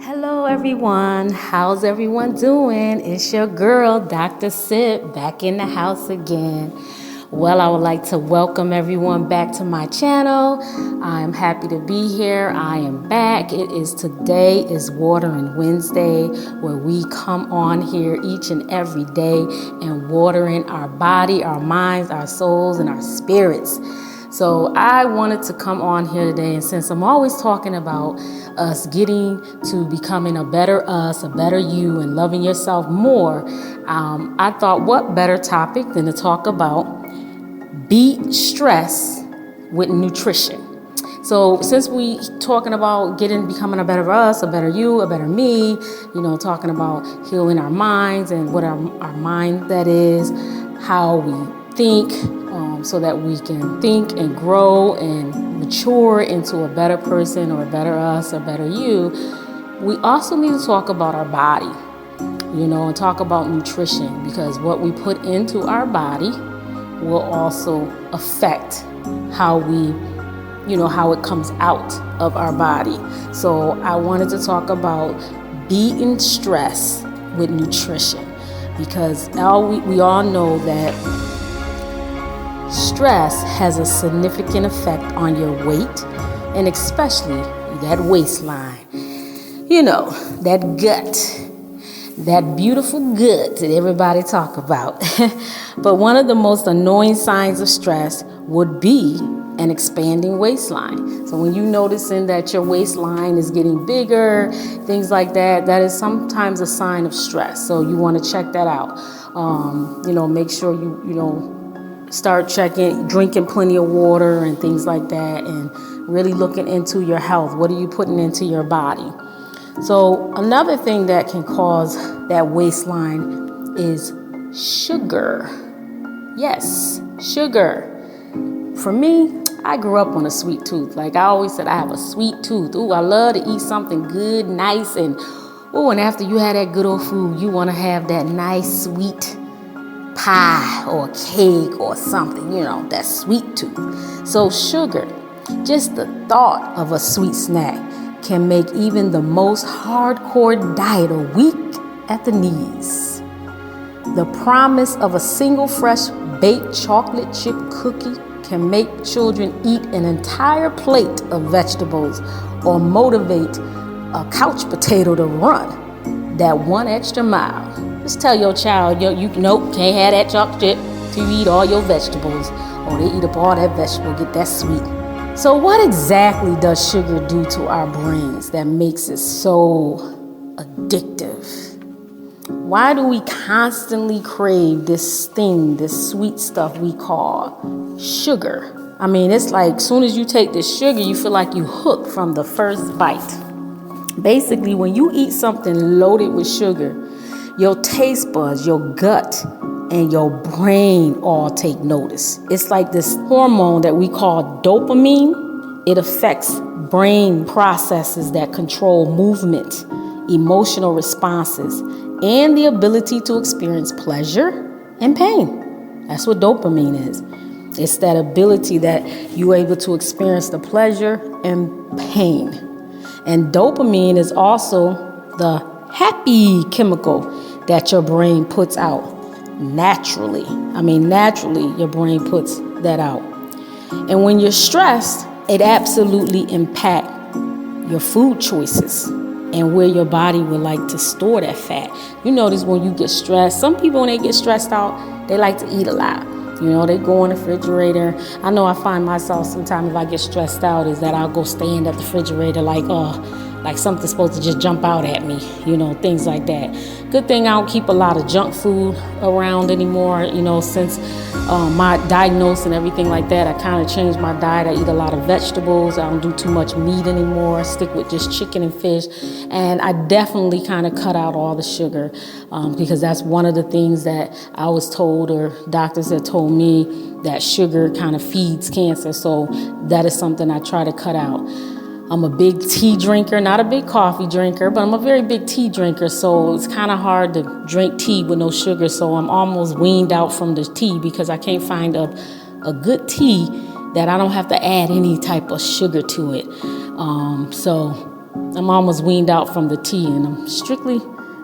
Hello everyone, how's everyone doing? It's your girl, Dr. Sip, back in the house again. Well, I would like to welcome everyone back to my channel. I'm happy to be here. I am back. Today is Watering Wednesday, where we come on here each and every day and watering our body, our minds, our souls, and our spirits. So I wanted to come on here today, and since I'm always talking about us getting to becoming a better us, a better you, and loving yourself more, I thought what better topic than to talk about beat stress with nutrition. So since we talking about becoming a better us, a better you, a better me, talking about healing our minds and what our mind that is, how we think, so that we can think and grow and mature into a better person or a better us, a better you, we also need to talk about our body, and talk about nutrition, because what we put into our body will also affect how how it comes out of our body. So I wanted to talk about beating stress with nutrition, because we all know that stress has a significant effect on your weight, and especially that waistline. That gut, that beautiful gut that everybody talk about. But one of the most annoying signs of stress would be an expanding waistline. So when you're noticing that your waistline is getting bigger, things like that, that is sometimes a sign of stress. So you want to check that out. Make sure you start drinking plenty of water and things like that, and really looking into your health. What are you putting into your body? So another thing that can cause that waistline is sugar. Yes, sugar. For me, I grew up on a sweet tooth. Like I always said, I have a sweet tooth. Ooh, I love to eat something good, nice, and after you had that good old food, you want to have that nice sweet pie or cake or something, that sweet tooth. So sugar, just the thought of a sweet snack can make even the most hardcore dieter weak at the knees. The promise of a single fresh baked chocolate chip cookie can make children eat an entire plate of vegetables or motivate a couch potato to run that one extra mile. Just tell your child, can't have that chocolate chip till you eat all your vegetables, or they eat up all that vegetable, get that sweet. So what exactly does sugar do to our brains that makes it so addictive? Why do we constantly crave this thing, this sweet stuff we call sugar? I mean, it's like as soon as you take this sugar, you feel like you hooked from the first bite. Basically, when you eat something loaded with sugar, your taste buds, your gut, and your brain all take notice. It's like this hormone that we call dopamine. It affects brain processes that control movement, emotional responses, and the ability to experience pleasure and pain. That's what dopamine is. It's that ability that you're able to experience the pleasure and pain. And dopamine is also the happy chemical that your brain puts out naturally. Naturally, your brain puts that out. And when you're stressed, it absolutely impacts your food choices and where your body would like to store that fat. You notice when you get stressed, some people, when they get stressed out, they like to eat a lot. They go in the refrigerator. I know I find myself sometimes, if I get stressed out, is that I'll go stand at the refrigerator like something's supposed to just jump out at me, things like that. Good thing I don't keep a lot of junk food around anymore, since my diagnosis and everything like that. I kind of changed my diet. I eat a lot of vegetables. I don't do too much meat anymore. I stick with just chicken and fish. And I definitely kind of cut out all the sugar, because that's one of the things that I was told, or doctors had told me, that sugar kind of feeds cancer. So that is something I try to cut out. I'm a big tea drinker, not a big coffee drinker, but I'm a very big tea drinker. So it's kind of hard to drink tea with no sugar. So I'm almost weaned out from the tea, because I can't find a good tea that I don't have to add any type of sugar to it. So I'm almost weaned out from the tea, and I'm strictly,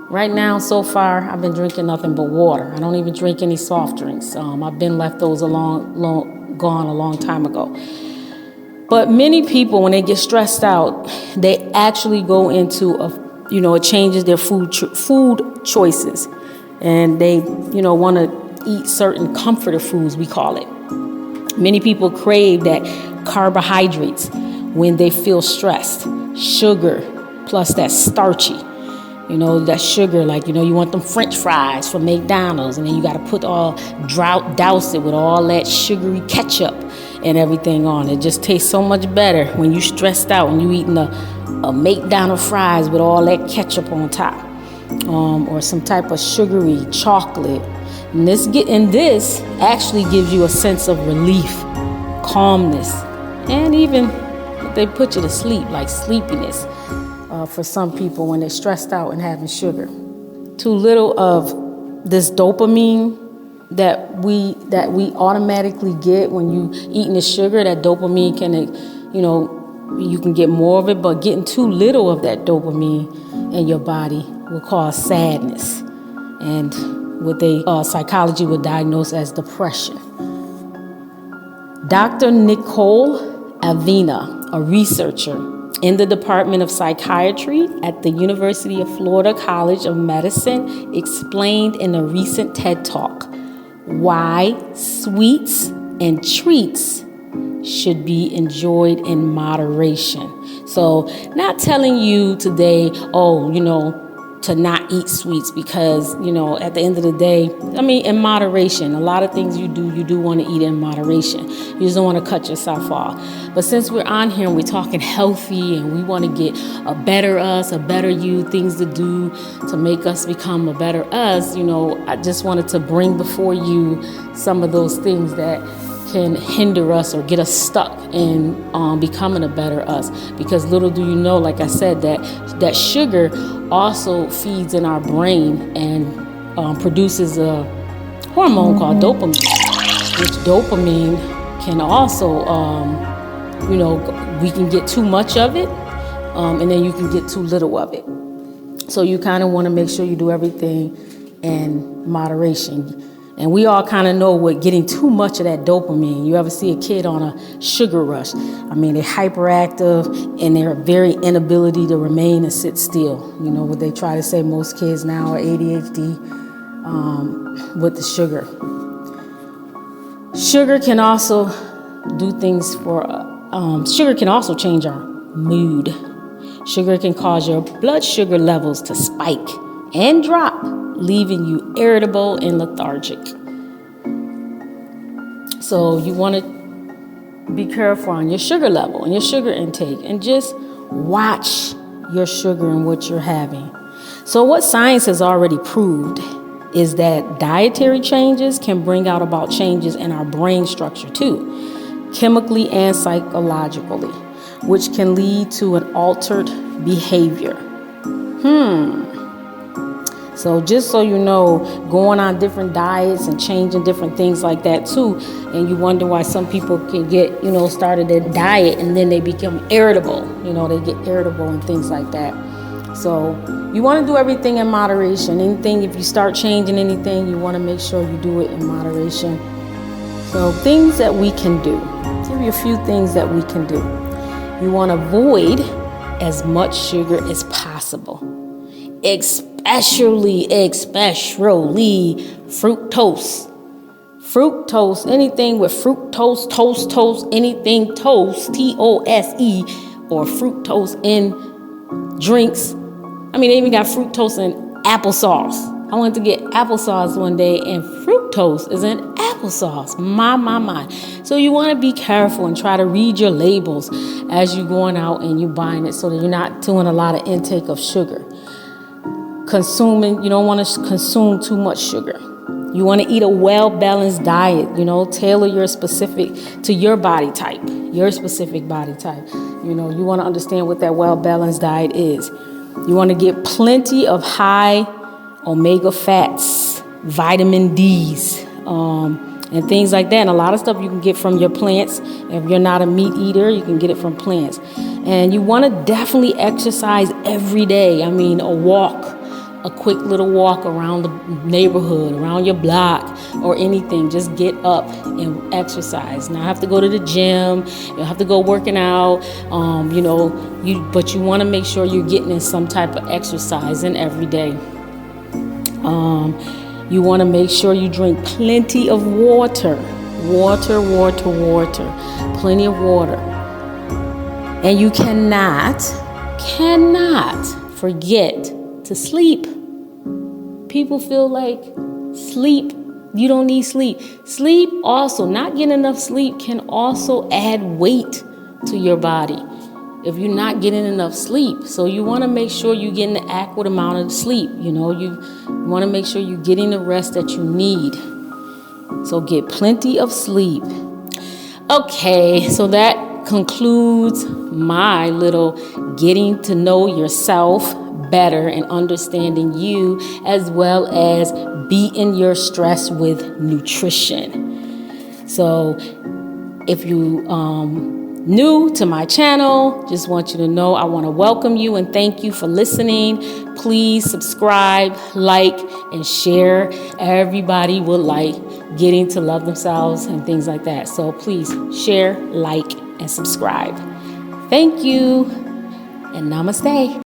right now, so far, I've been drinking nothing but water. I don't even drink any soft drinks. I've been left those gone a long time ago. But many people, when they get stressed out, they actually go into it changes their food choices, and they, want to eat certain comforter foods, we call it. Many people crave that carbohydrates when they feel stressed. Sugar plus that starchy, that sugar, like, you want them French fries from McDonald's, and then you got to douse it with all that sugary ketchup and everything on it. It just tastes so much better when you stressed out and you eating a McDonald's fries with all that ketchup on top, or some type of sugary chocolate. And this actually gives you a sense of relief, calmness, and even they put you to sleep, like sleepiness. For some people, when they're stressed out and having sugar, too little of this dopamine that we automatically get when you eating the sugar. That dopamine can, you can get more of it, but getting too little of that dopamine in your body will cause sadness, and what psychology would diagnose as depression. Dr. Nicole Avena, a researcher in the Department of Psychiatry at the University of Florida College of Medicine, explained in a recent TED Talk why sweets and treats should be enjoyed in moderation. So, not telling you today, to not eat sweets, because, at the end of the day, in moderation. A lot of things you do want to eat in moderation. You just don't want to cut yourself off. But since we're on here and we're talking healthy and we want to get a better us, a better you, things to do to make us become a better us, I just wanted to bring before you some of those things that can hinder us or get us stuck in becoming a better us. Because little do you know, like I said, that sugar also feeds in our brain and produces a hormone called dopamine, which dopamine can also, we can get too much of it, and then you can get too little of it. So you kind of want to make sure you do everything in moderation. And we all kind of know what getting too much of that dopamine. You ever see a kid on a sugar rush? They're hyperactive and their very inability to remain and sit still. What they try to say, most kids now are ADHD with the sugar. Sugar can also do things sugar can also change our mood. Sugar can cause your blood sugar levels to spike and drop, leaving you irritable and lethargic. So you want to be careful on your sugar level and your sugar intake, and just watch your sugar and what you're having. So what science has already proved is that dietary changes can bring out about changes in our brain structure too, chemically and psychologically, which can lead to an altered behavior. So just so you know, going on different diets and changing different things like that too, and you wonder why some people can get, started a diet and then they become irritable. They get irritable and things like that. So you want to do everything in moderation. Anything, if you start changing anything, you want to make sure you do it in moderation. So things that we can do. I'll give you a few things that we can do. You want to avoid as much sugar as possible. Especially fructose. Fructose, anything with fructose, toast, anything toast, T-O-S-E, or fructose in drinks. They even got fructose in applesauce. I went to get applesauce one day, and fructose is in applesauce. My. So you want to be careful and try to read your labels as you're going out and you're buying it, so that you're not doing a lot of intake of sugar. You don't want to consume too much sugar. You want to eat a well-balanced diet, tailor your specific to your body type, your specific body type. You want to understand what that well-balanced diet is. You want to get plenty of high omega fats, vitamin D's, and things like that. And a lot of stuff you can get from your plants. If you're not a meat eater, you can get it from plants. And you want to definitely exercise every day. I mean, a walk, a quick little walk around the neighborhood, around your block or anything. Just get up and exercise. Now, I have to go to the gym. You have to go working out, but you want to make sure you're getting in some type of exercise in every day. You want to make sure you drink plenty of water. Plenty of water. And you cannot forget to sleep. People feel like sleep, you don't need sleep. Sleep also, not getting enough sleep can also add weight to your body if you're not getting enough sleep. So you want to make sure you're getting the adequate amount of sleep. You want to make sure you're getting the rest that you need. So get plenty of sleep. Okay, so that concludes my little getting to know yourself better and understanding you, as well as beating your stress with nutrition. So if you new to my channel, just want you to know I want to welcome you and thank you for listening. Please subscribe, like, and share. Everybody would like getting to love themselves and things like that. So please share, like, and subscribe. Thank you, and namaste.